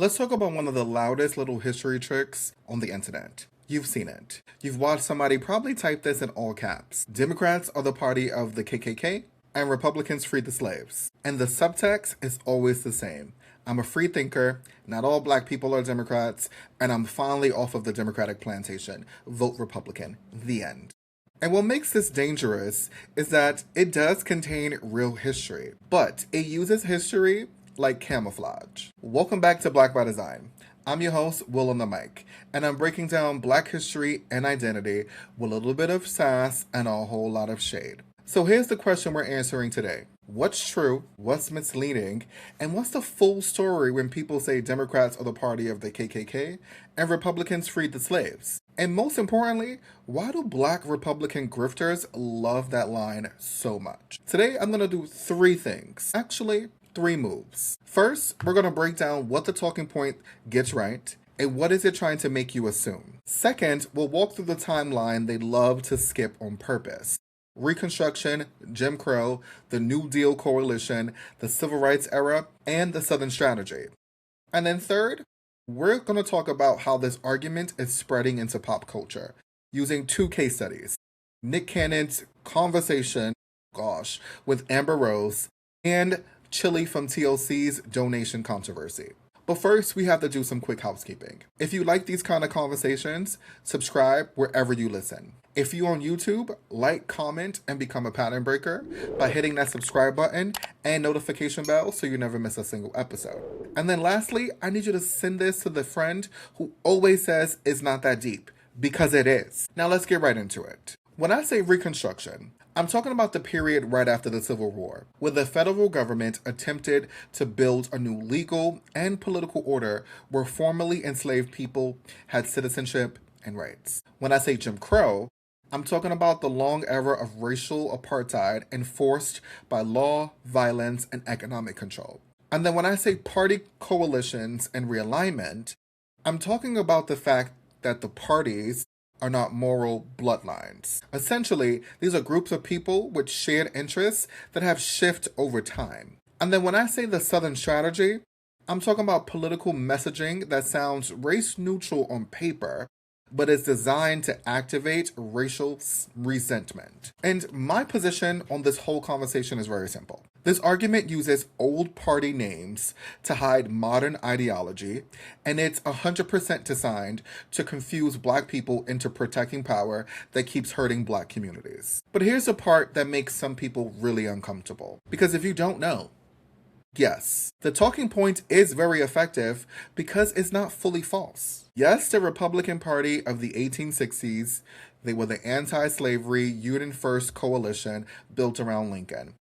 Let's talk about one of the loudest little history tricks on the internet. You've seen it. You've watched somebody probably type this in all caps. Democrats are the party of the KKK, and Republicans freed the slaves. And the subtext is always the same. I'm a free thinker, not all black people are Democrats, and I'm finally off of the Democratic plantation. Vote Republican. The end. And what makes this dangerous is that it does contain real history, but it uses history like camouflage. Welcome back to Blk By Design. I'm your host, Will on the mic, and I'm breaking down black history and identity with a little bit of sass and a whole lot of shade. So here's the question we're answering today. What's true, what's misleading, and what's the full story when people say Democrats are the party of the KKK and Republicans freed the slaves? And most importantly, why do black Republican grifters love that line so much? Today, I'm going to do three things. Actually, three moves. First, we're going to break down what the talking point gets right and what is it trying to make you assume. Second, we'll walk through the timeline they love to skip on purpose. Reconstruction, Jim Crow, the New Deal coalition, the Civil Rights era, and the Southern strategy. And then third, we're going to talk about how this argument is spreading into pop culture using two case studies. Nick Cannon's conversation, with Amber Rose, and Chili from TLC's donation controversy. But first, we have to do some quick housekeeping. If you like these kind of conversations, subscribe wherever you listen. If you're on YouTube, like, comment, and become a pattern breaker by hitting that subscribe button and notification bell so you never miss a single episode. And then lastly, I need you to send this to the friend who always says it's not that deep, because it is. Now let's get right into it. When I say Reconstruction, I'm talking about the period right after the Civil War, where the federal government attempted to build a new legal and political order where formerly enslaved people had citizenship and rights. When I say Jim Crow, I'm talking about the long era of racial apartheid enforced by law, violence, and economic control. And then when I say party coalitions and realignment, I'm talking about the fact that the parties are not moral bloodlines. Essentially, these are groups of people with shared interests that have shifted over time. And then when I say the Southern strategy, I'm talking about political messaging that sounds race neutral on paper, but is designed to activate racial resentment. And my position on this whole conversation is very simple. This argument uses old party names to hide modern ideology, and it's 100% designed to confuse black people into protecting power that keeps hurting black communities. But here's the part that makes some people really uncomfortable. Because if you don't know, yes, the talking point is very effective because it's not fully false. Yes, the Republican Party of the 1860s, they were the anti-slavery Union First coalition built around Lincoln.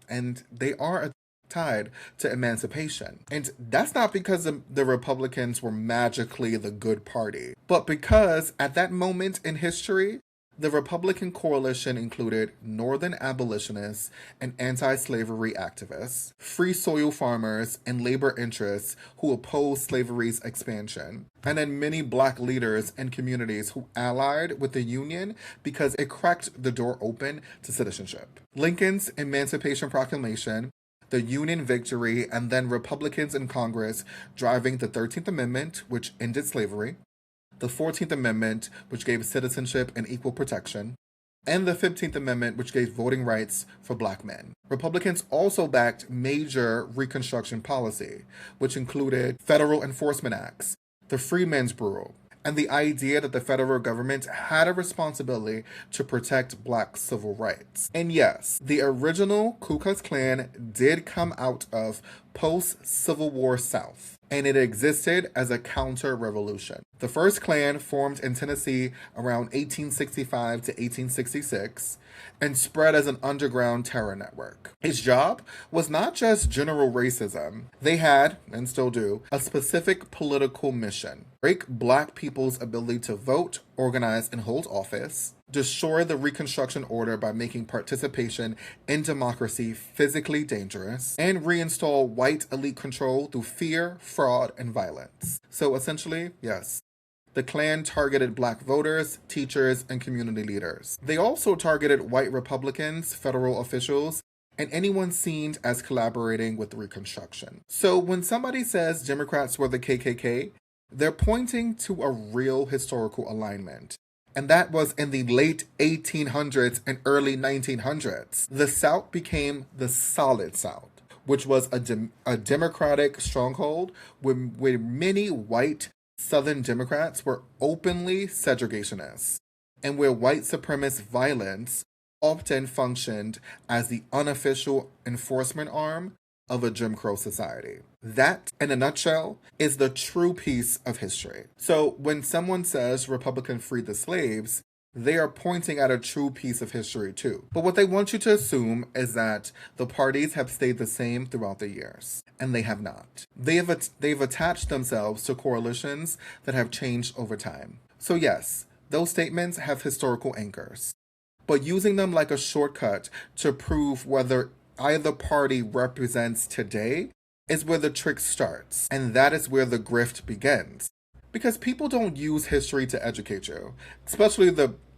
And they are tied to emancipation. And that's not because the Republicans were magically the good party, but because at that moment in history, the Republican coalition included Northern abolitionists and anti-slavery activists, free soil farmers, and labor interests who opposed slavery's expansion, and then many black leaders and communities who allied with the Union because it cracked the door open to citizenship. Lincoln's Emancipation Proclamation, the Union victory, and then Republicans in Congress driving the 13th Amendment, which ended slavery, the 14th Amendment, which gave citizenship and equal protection, and the 15th Amendment, which gave voting rights for black men. Republicans also backed major Reconstruction policy, which included federal enforcement acts, the Freedmen's Bureau, and the idea that the federal government had a responsibility to protect black civil rights. And yes, the original Ku Klux Klan did come out of post-Civil War South, and it existed as a counter-revolution. The first Klan formed in Tennessee around 1865 to 1866 and spread as an underground terror network. Its job was not just general racism. They had, and still do, a specific political mission: break black people's ability to vote, organize, and hold office, destroy the Reconstruction order by making participation in democracy physically dangerous, and reinstall white elite control through fear, fraud, and violence. So essentially, yes, the Klan targeted black voters, teachers, and community leaders. They also targeted white Republicans, federal officials, and anyone seen as collaborating with Reconstruction. So when somebody says Democrats were the KKK, they're pointing to a real historical alignment. And that was in the late 1800s and early 1900s. The South became the Solid South, which was a Democratic stronghold where many white Southern Democrats were openly segregationists, and where white supremacist violence often functioned as the unofficial enforcement arm of a Jim Crow society. That, in a nutshell, is the true piece of history. So when someone says Republicans freed the slaves, they are pointing at a true piece of history too. But what they want you to assume is that the parties have stayed the same throughout the years, and they have not. They've attached themselves to coalitions that have changed over time. So yes, those statements have historical anchors, but using them like a shortcut to prove whether either party represents today is where the trick starts, and that is where the grift begins. Because people don't use history to educate you, especially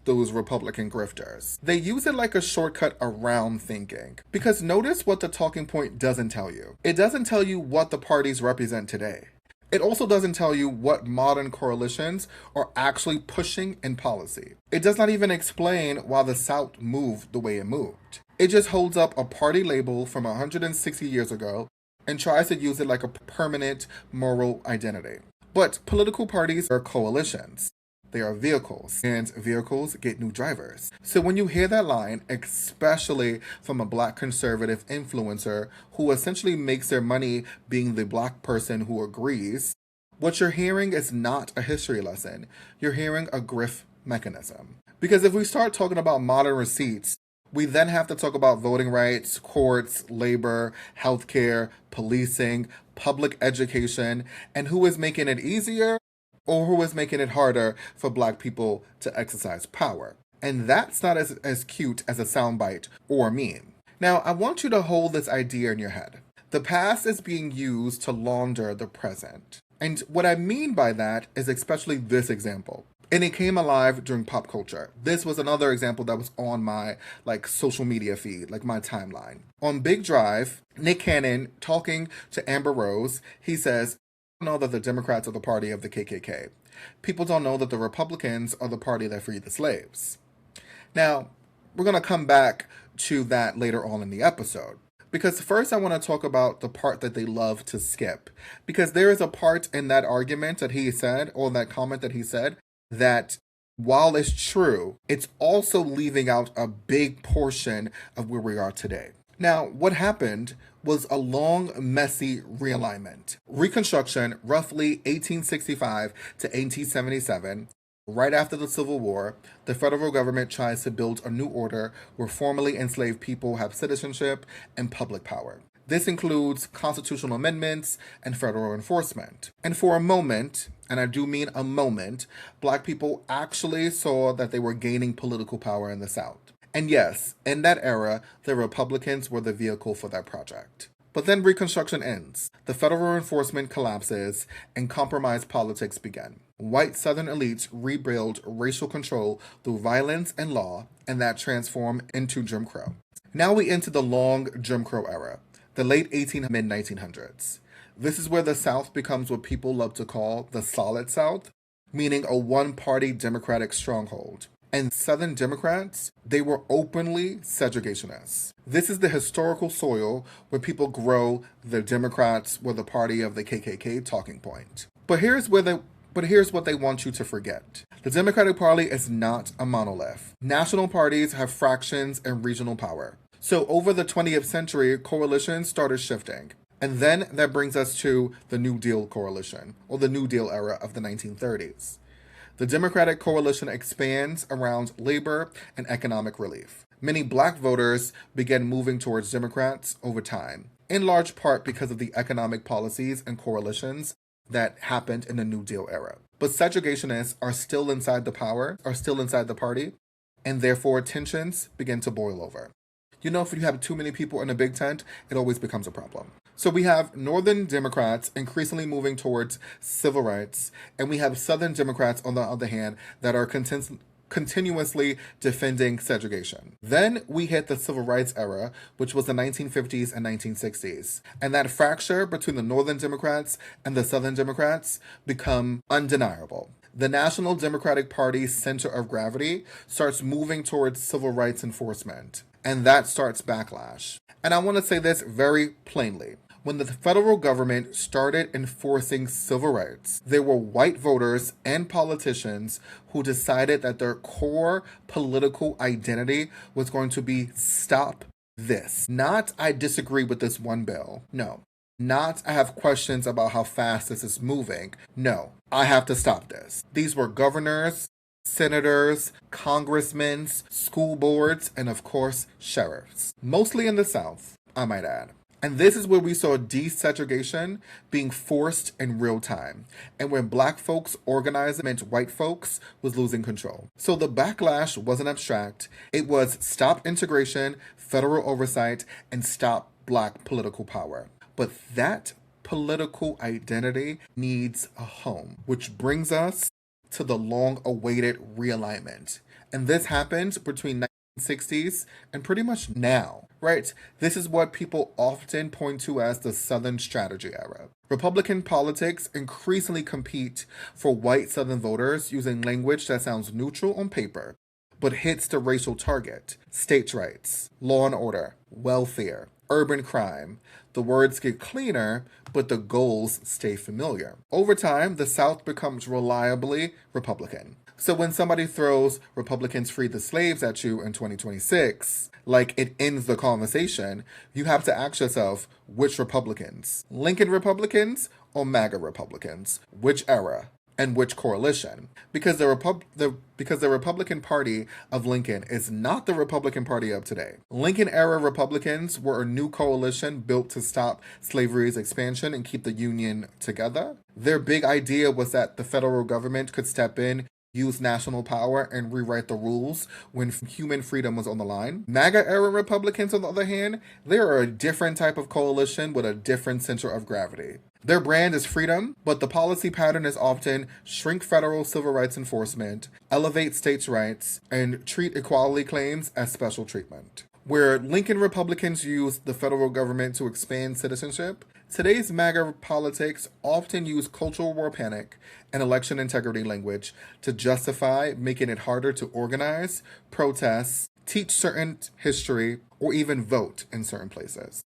those Republican grifters. They use it like a shortcut around thinking. Because notice what the talking point doesn't tell you. It doesn't tell you what the parties represent today. It also doesn't tell you what modern coalitions are actually pushing in policy. It does not even explain why the South moved the way it moved. It just holds up a party label from 160 years ago and tries to use it like a permanent moral identity. But political parties are coalitions. They are vehicles, and vehicles get new drivers. So when you hear that line, especially from a Black conservative influencer who essentially makes their money being the Black person who agrees, what you're hearing is not a history lesson. You're hearing a grift mechanism. Because if we start talking about modern receipts, we then have to talk about voting rights, courts, labor, healthcare, policing, public education, and who is making it easier or who is making it harder for Black people to exercise power. And that's not as cute as a soundbite or a meme. Now, I want you to hold this idea in your head. The past is being used to launder the present. And what I mean by that is especially this example. And it came alive during pop culture. This was another example that was on my social media feed, like my timeline. On Big Drive, Nick Cannon talking to Amber Rose, he says, "People know that the Democrats are the party of the KKK. People don't know that the Republicans are the party that freed the slaves." Now, we're going to come back to that later on in the episode. Because first I want to talk about the part that they love to skip. Because there is a part in that argument that he said, or that comment that he said, that while it's true, it's also leaving out a big portion of where we are today. Now, what happened was a long, messy realignment. Reconstruction, roughly 1865 to 1877, right after the Civil War, the federal government tries to build a new order where formerly enslaved people have citizenship and public power. This includes constitutional amendments and federal enforcement. And for a moment, and I do mean a moment, Black people actually saw that they were gaining political power in the South. And yes, in that era, the Republicans were the vehicle for that project. But then Reconstruction ends. The federal enforcement collapses and compromise politics begin. White Southern elites rebuild racial control through violence and law, and that transformed into Jim Crow. Now we enter the long Jim Crow era, the late mid-1900s. This is where the South becomes what people love to call the Solid South, meaning a one-party Democratic stronghold. And Southern Democrats, they were openly segregationists. This is the historical soil where people grow the Democrats were the party of the KKK talking point. But here's what they want you to forget. The Democratic Party is not a monolith. National parties have fractions and regional power. So over the 20th century, coalitions started shifting. And then that brings us to the New Deal coalition, or the New Deal era of the 1930s. The Democratic coalition expands around labor and economic relief. Many Black voters began moving towards Democrats over time, in large part because of the economic policies and coalitions that happened in the New Deal era. But segregationists are still inside the party, and therefore tensions begin to boil over. You know, if you have too many people in a big tent, it always becomes a problem. So we have Northern Democrats increasingly moving towards civil rights, and we have Southern Democrats, on the other hand, that are continuously defending segregation. Then we hit the civil rights era, which was the 1950s and 1960s. And that fracture between the Northern Democrats and the Southern Democrats become undeniable. The National Democratic Party's center of gravity starts moving towards civil rights enforcement. And that starts backlash. And I want to say this very plainly. When the federal government started enforcing civil rights, there were white voters and politicians who decided that their core political identity was going to be stop this. Not I disagree with this one bill. No. Not I have questions about how fast this is moving. No. I have to stop this. These were governors, senators, congressmen, school boards, and of course, sheriffs. Mostly in the South, I might add. And this is where we saw desegregation being forced in real time. And when black folks organized meant white folks was losing control. So the backlash wasn't abstract. It was stop integration, federal oversight, and stop black political power. But that political identity needs a home, which brings us to the long-awaited realignment. And this happened between 1960s and pretty much now, right? This is what people often point to as the Southern Strategy era. Republican politics increasingly compete for white Southern voters using language that sounds neutral on paper, but hits the racial target: states' rights, law and order, welfare, urban crime. The words get cleaner, but the goals stay familiar. Over time, the South becomes reliably Republican. So when somebody throws Republicans freed the slaves at you in 2026, like it ends the conversation, you have to ask yourself, which Republicans? Lincoln Republicans or MAGA Republicans? Which era? And which coalition? Because the Republican Party of Lincoln is not the Republican Party of today. Lincoln-era Republicans were a new coalition built to stop slavery's expansion and keep the Union together. Their big idea was that the federal government could step in, use national power, and rewrite the rules when human freedom was on the line. MAGA-era Republicans, on the other hand, they are a different type of coalition with a different center of gravity. Their brand is freedom, but the policy pattern is often shrink federal civil rights enforcement, elevate states' rights, and treat equality claims as special treatment. Where Lincoln Republicans used the federal government to expand citizenship, today's MAGA politics often use cultural war panic and election integrity language to justify making it harder to organize, protest, teach certain history, or even vote in certain places.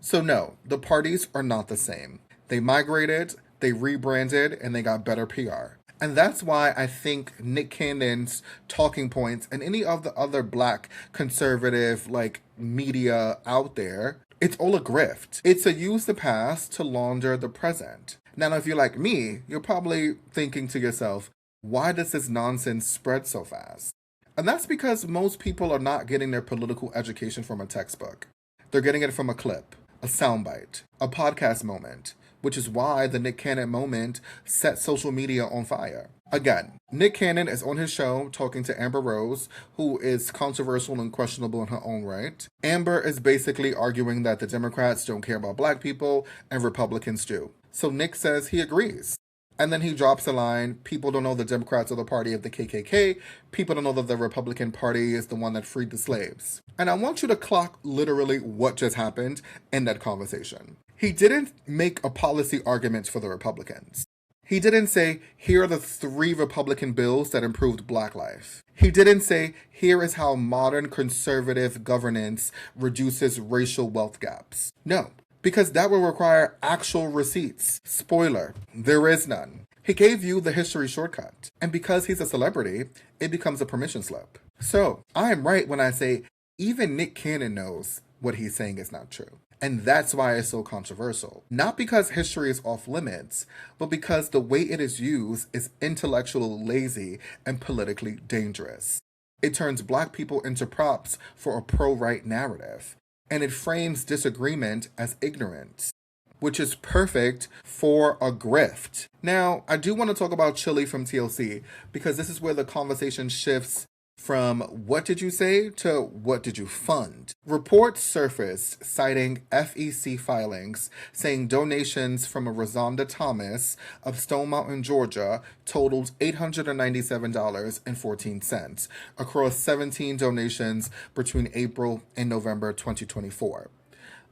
So no, the parties are not the same. They migrated, they rebranded, and they got better PR. And that's why I think Nick Cannon's talking points and any of the other black conservative media out there, it's all a grift. It's to use the past to launder the present. Now, if you're like me, you're probably thinking to yourself, why does this nonsense spread so fast? And that's because most people are not getting their political education from a textbook. They're getting it from a clip, a soundbite, a podcast moment, which is why the Nick Cannon moment set social media on fire. Again, Nick Cannon is on his show talking to Amber Rose, who is controversial and questionable in her own right. Amber is basically arguing that the Democrats don't care about black people and Republicans do. So Nick says he agrees. And then he drops a line, people don't know the Democrats are the party of the KKK, people don't know that the Republican Party is the one that freed the slaves. And I want you to clock literally what just happened in that conversation. He didn't make a policy argument for the Republicans. He didn't say, here are the 3 Republican bills that improved black life. He didn't say, here is how modern conservative governance reduces racial wealth gaps. No, because that will require actual receipts. Spoiler, there is none. He gave you the history shortcut. And because he's a celebrity, it becomes a permission slip. So, I am right when I say, even Nick Cannon knows what he's saying is not true. And that's why it's so controversial. Not because history is off limits, but because the way it is used is intellectually lazy and politically dangerous. It turns black people into props for a pro-right narrative, and it frames disagreement as ignorance, which is perfect for a grift. Now, I do want to talk about Chili from TLC, because this is where the conversation shifts From what did you say to what did you fund? Reports surfaced citing FEC filings saying donations from a Rosonda Thomas of Stone Mountain, Georgia totaled $897.14 across 17 donations between April and November 2024.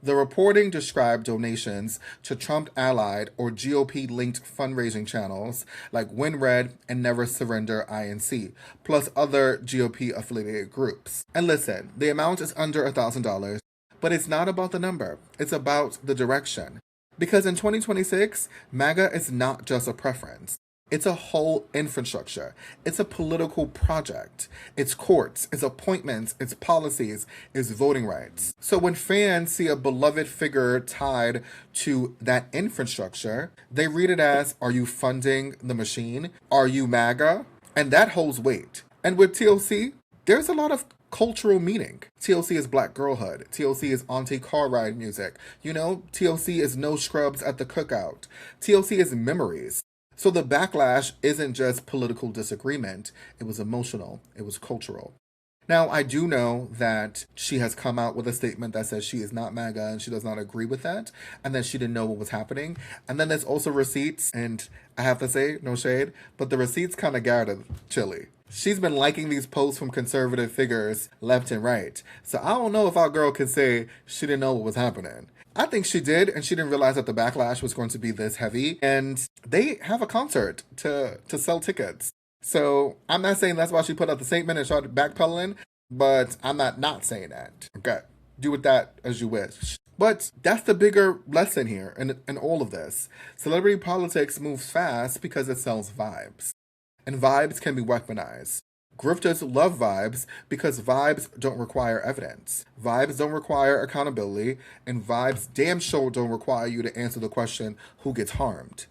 The reporting described donations to Trump-allied or GOP-linked fundraising channels like Win Red and Never Surrender INC, plus other GOP-affiliated groups. And listen, the amount is under $1,000, but it's not about the number. It's about the direction. Because in 2026, MAGA is not just a preference. It's a whole infrastructure. It's a political project. It's courts, it's appointments, it's policies, it's voting rights. So when fans see a beloved figure tied to that infrastructure, they read it as, are you funding the machine? Are you MAGA? And that holds weight. And with TLC, there's a lot of cultural meaning. TLC is black girlhood. TLC is auntie car ride music. TLC is no scrubs at the cookout. TLC is memories. So the backlash isn't just political disagreement, it was emotional, it was cultural. Now, I do know that she has come out with a statement that says she is not MAGA and she does not agree with that, and that she didn't know what was happening. And then there's also receipts, and I have to say, no shade, but the receipts kind of garnered chilly. She's been liking these posts from conservative figures left and right. So I don't know if our girl can say she didn't know what was happening. I think she did, and she didn't realize that the backlash was going to be this heavy. And they have a concert to sell tickets. So I'm not saying that's why she put out the statement and started backpedaling, but I'm not saying that. Okay, do with that as you wish. But that's the bigger lesson here in all of this. Celebrity politics moves fast because it sells vibes. And vibes can be weaponized. Grifters love vibes because vibes don't require evidence. Vibes don't require accountability, and vibes damn sure don't require you to answer the question, who gets harmed?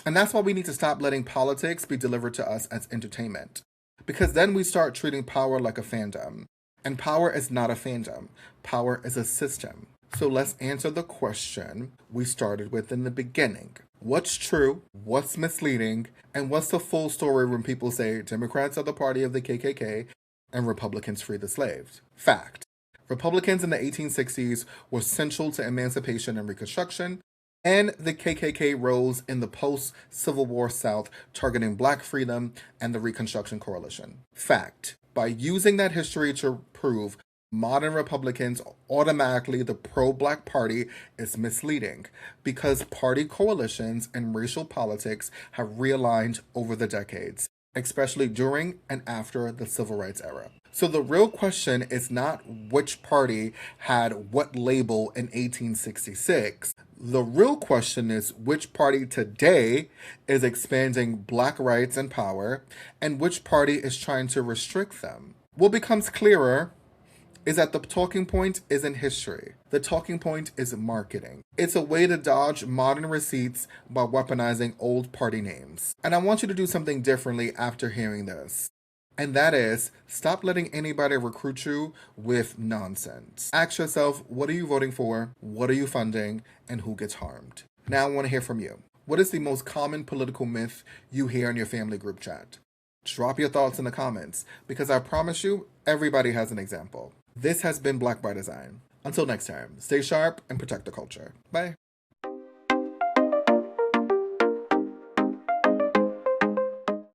And that's why we need to stop letting politics be delivered to us as entertainment. Because then we start treating power like a fandom. And power is not a fandom. Power is a system. So let's answer the question we started with in the beginning. What's true, what's misleading, and what's the full story when people say Democrats are the party of the KKK and Republicans free the slaves? Fact. Republicans in the 1860s were central to emancipation and Reconstruction, and the KKK rose in the post-Civil War South, targeting Black freedom and the Reconstruction Coalition. Fact. By using that history to prove modern Republicans automatically the pro-Black party is misleading because party coalitions and racial politics have realigned over the decades, especially during and after the Civil Rights era. So the real question is not which party had what label in 1866. The real question is which party today is expanding Black rights and power and which party is trying to restrict them. What becomes clearer is that the talking point isn't history. The talking point is marketing. It's a way to dodge modern receipts by weaponizing old party names. And I want you to do something differently after hearing this. And that is, stop letting anybody recruit you with nonsense. Ask yourself, what are you voting for? What are you funding? And who gets harmed? Now I want to hear from you. What is the most common political myth you hear in your family group chat? Drop your thoughts in the comments, because I promise you, everybody has an example. This has been Blk By Design. Until next time, stay sharp and protect the culture. Bye.